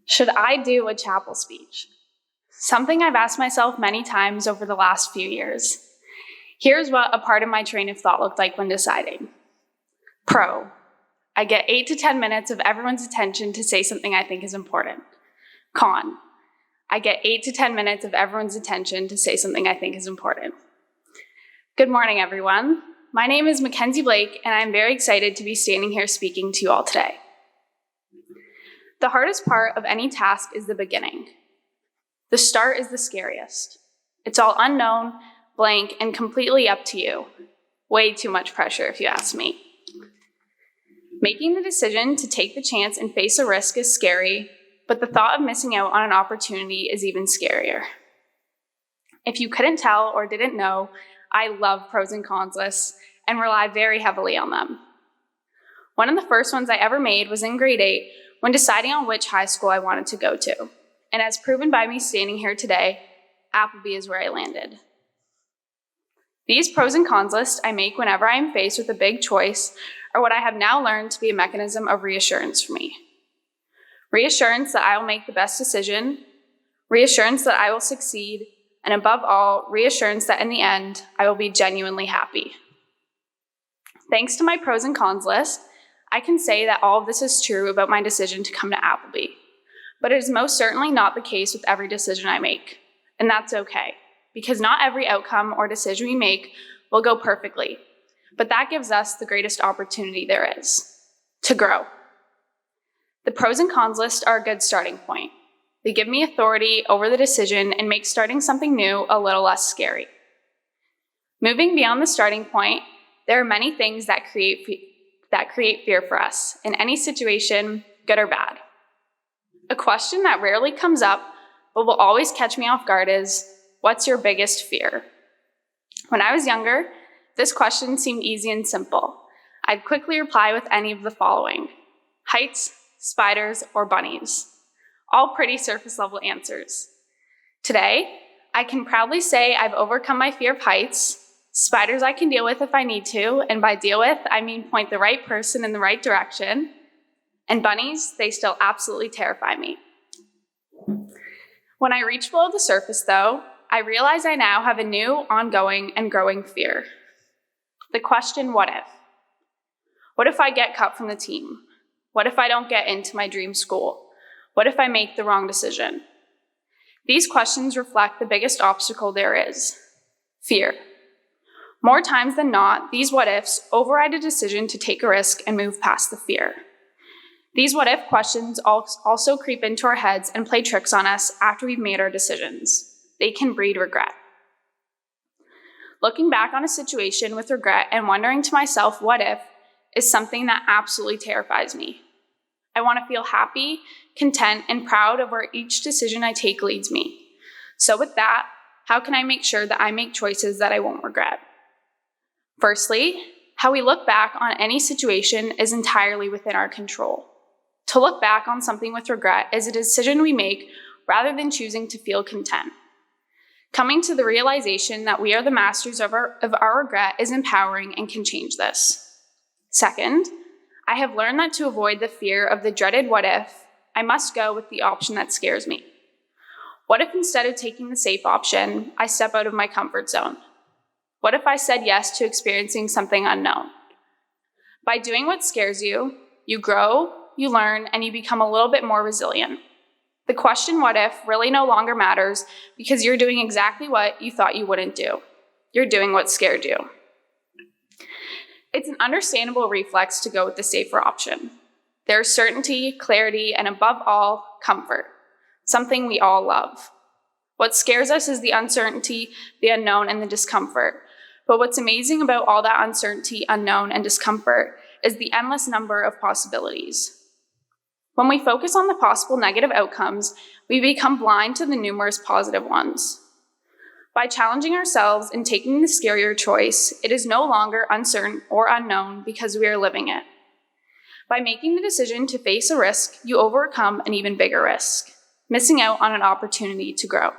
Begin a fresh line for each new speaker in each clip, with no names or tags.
Should I do a chapel speech? Something I've asked myself many times over the last few years. Here's what a part of my train of thought looked like when deciding. Pro, I get 8 to 10 minutes of everyone's attention to say something I think is important. Con, I get 8 to 10 minutes of everyone's attention to say something I think is important. Good morning, everyone. My name is Mackenzie Blake, and I'm very excited to be standing here speaking to you all today. The hardest part of any task is the beginning. The start is the scariest. It's all unknown, blank, and completely up to you. Way too much pressure, if you ask me. Making the decision to take the chance and face a risk is scary, but the thought of missing out on an opportunity is even scarier. If you couldn't tell or didn't know, I love pros and cons lists and rely very heavily on them. One of the first ones I ever made was in grade 8 when deciding on which high school I wanted to go to. And as proven by me standing here today, Appleby is where I landed. These pros and cons lists I make whenever I am faced with a big choice are what I have now learned to be a mechanism of reassurance for me. Reassurance that I will make the best decision, reassurance that I will succeed, and above all, reassurance that in the end, I will be genuinely happy. Thanks to my pros and cons list, I can say that all of this is true about my decision to come to Appleby, but it is most certainly not the case with every decision I make, and that's okay, because not every outcome or decision we make will go perfectly, but that gives us the greatest opportunity there is, to grow. The pros and cons list are a good starting point. They give me authority over the decision and make starting something new a little less scary. Moving beyond the starting point, there are many things that create fear for us in any situation, good or bad. A question that rarely comes up, but will always catch me off guard is, what's your biggest fear? When I was younger, this question seemed easy and simple. I'd quickly reply with any of the following: heights, spiders, or bunnies. All pretty surface level answers. Today, I can proudly say I've overcome my fear of heights. Spiders I can deal with if I need to, and by deal with, I mean point the right person in the right direction. And bunnies, they still absolutely terrify me. When I reach below the surface, though, I realize I now have a new, ongoing, and growing fear. The question, what if? What if I get cut from the team? What if I don't get into my dream school? What if I make the wrong decision? These questions reflect the biggest obstacle there is: fear. More times than not, these what-ifs override a decision to take a risk and move past the fear. These what-if questions also creep into our heads and play tricks on us after we've made our decisions. They can breed regret. Looking back on a situation with regret and wondering to myself, what if, is something that absolutely terrifies me. I want to feel happy, content, and proud of where each decision I take leads me. So with that, how can I make sure that I make choices that I won't regret? Firstly, how we look back on any situation is entirely within our control. To look back on something with regret is a decision we make rather than choosing to feel content. Coming to the realization that we are the masters of our regret is empowering and can change this. Second, I have learned that to avoid the fear of the dreaded what if, I must go with the option that scares me. What if instead of taking the safe option, I step out of my comfort zone? What if I said yes to experiencing something unknown? By doing what scares you, you grow, you learn, and you become a little bit more resilient. The question what if really no longer matters because you're doing exactly what you thought you wouldn't do. You're doing what scared you. It's an understandable reflex to go with the safer option. There's certainty, clarity, and above all, comfort, something we all love. What scares us is the uncertainty, the unknown, and the discomfort. But what's amazing about all that uncertainty, unknown, and discomfort is the endless number of possibilities. When we focus on the possible negative outcomes, we become blind to the numerous positive ones. By challenging ourselves and taking the scarier choice, it is no longer uncertain or unknown because we are living it. By making the decision to face a risk, you overcome an even bigger risk, missing out on an opportunity to grow.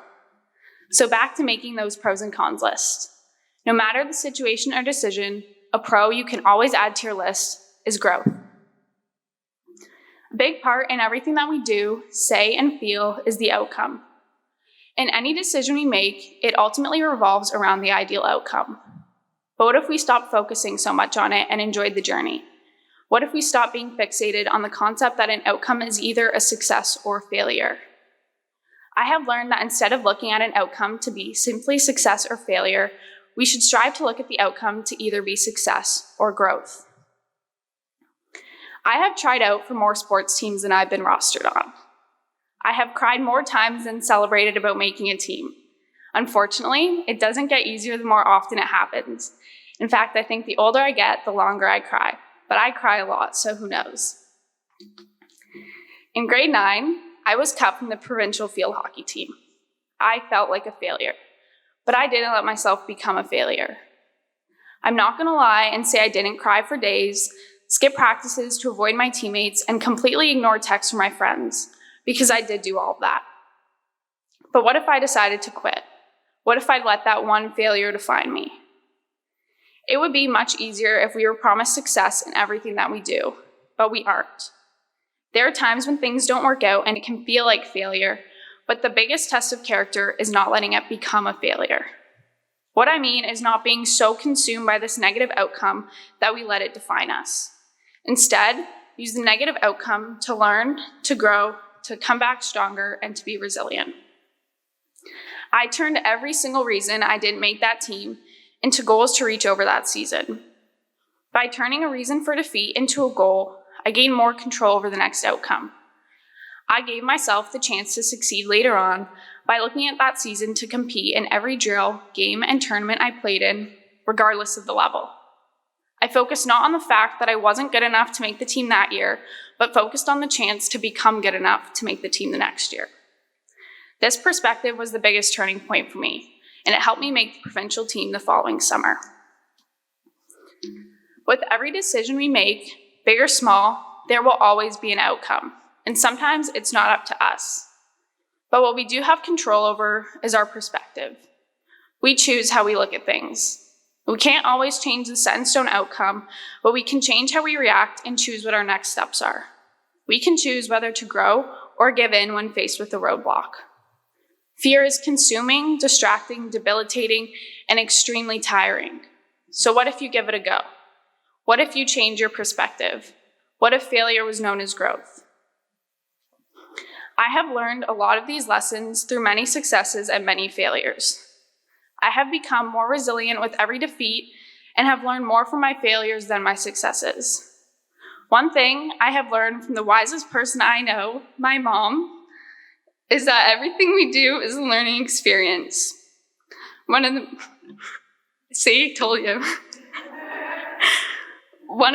So back to making those pros and cons lists. No matter the situation or decision, a pro you can always add to your list is growth. A big part in everything that we do, say, and feel is the outcome. In any decision we make, it ultimately revolves around the ideal outcome. But what if we stopped focusing so much on it and enjoyed the journey? What if we stopped being fixated on the concept that an outcome is either a success or a failure? I have learned that instead of looking at an outcome to be simply success or failure, we should strive to look at the outcome to either be success or growth. I have tried out for more sports teams than I've been rostered on. I have cried more times than celebrated about making a team. Unfortunately, it doesn't get easier the more often it happens. In fact, I think the older I get, the longer I cry. But I cry a lot, so who knows? In grade 9, I was cut from the provincial field hockey team. I felt like a failure, but I didn't let myself become a failure. I'm not gonna lie and say I didn't cry for days, skip practices to avoid my teammates, and completely ignore texts from my friends, because I did do all of that. But what if I decided to quit? What if I let that one failure define me? It would be much easier if we were promised success in everything that we do, but we aren't. There are times when things don't work out and it can feel like failure, but the biggest test of character is not letting it become a failure. What I mean is not being so consumed by this negative outcome that we let it define us. Instead, use the negative outcome to learn, to grow, to come back stronger, and to be resilient. I turned every single reason I didn't make that team into goals to reach over that season. By turning a reason for defeat into a goal, I gained more control over the next outcome. I gave myself the chance to succeed later on by looking at that season to compete in every drill, game, and tournament I played in, regardless of the level. I focused not on the fact that I wasn't good enough to make the team that year, but focused on the chance to become good enough to make the team the next year. This perspective was the biggest turning point for me, and it helped me make the provincial team the following summer. With every decision we make, big or small, there will always be an outcome, and sometimes it's not up to us. But what we do have control over is our perspective. We choose how we look at things. We can't always change the set in stone outcome, but we can change how we react and choose what our next steps are. We can choose whether to grow or give in when faced with a roadblock. Fear is consuming, distracting, debilitating, and extremely tiring. So what if you give it a go? What if you change your perspective? What if failure was known as growth? I have learned a lot of these lessons through many successes and many failures. I have become more resilient with every defeat and have learned more from my failures than my successes. One thing I have learned from the wisest person I know, my mom, is that everything we do is a learning experience. One of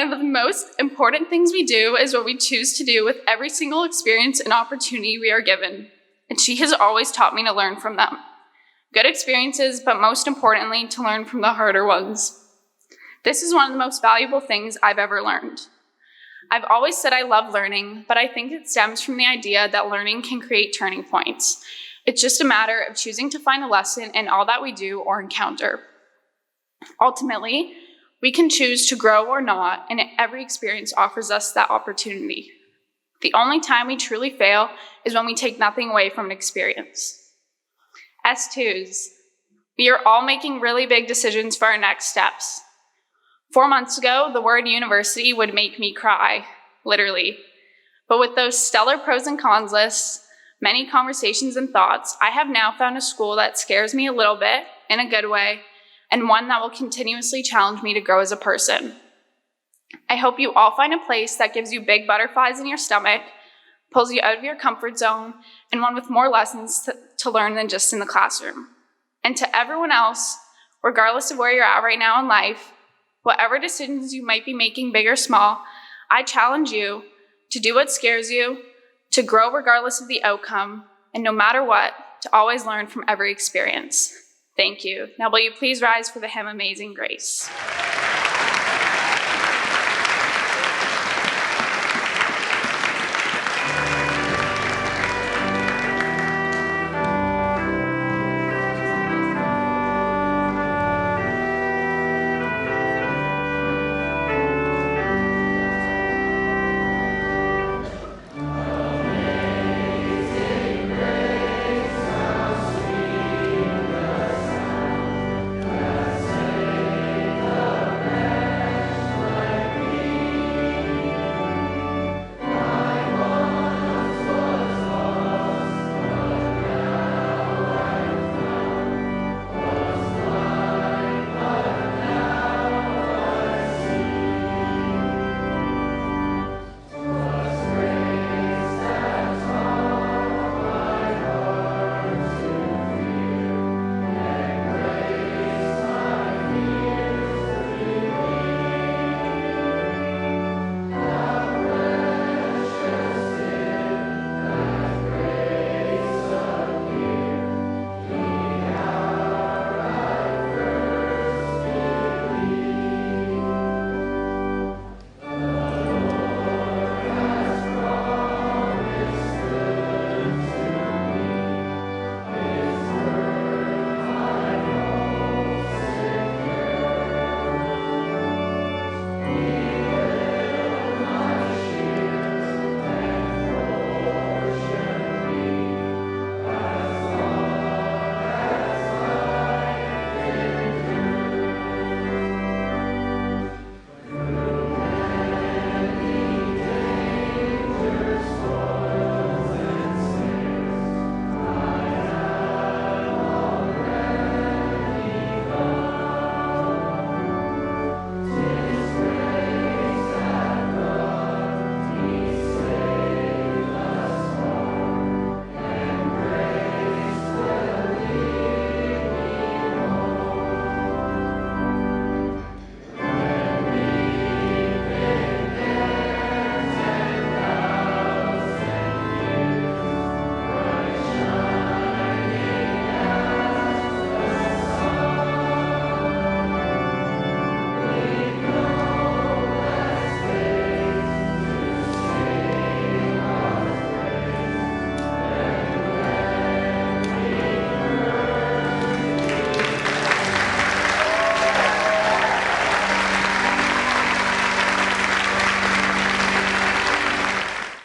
the most important things we do is what we choose to do with every single experience and opportunity we are given. And she has always taught me to learn from them. Good experiences, but most importantly, to learn from the harder ones. This is one of the most valuable things I've ever learned. I've always said I love learning, but I think it stems from the idea that learning can create turning points. It's just a matter of choosing to find a lesson in all that we do or encounter. Ultimately, we can choose to grow or not, and every experience offers us that opportunity. The only time we truly fail is when we take nothing away from an experience. S2s, we are all making really big decisions for our next steps. 4 months ago, the word university would make me cry, literally. But with those stellar pros and cons lists, many conversations and thoughts, I have now found a school that scares me a little bit, in a good way, and one that will continuously challenge me to grow as a person. I hope you all find a place that gives you big butterflies in your stomach, pulls you out of your comfort zone, and one with more lessons to learn than just in the classroom. And to everyone else, regardless of where you're at right now in life, whatever decisions you might be making, big or small, I challenge you to do what scares you, to grow regardless of the outcome, and no matter what, to always learn from every experience. Thank you. Now will you please rise for the hymn Amazing Grace.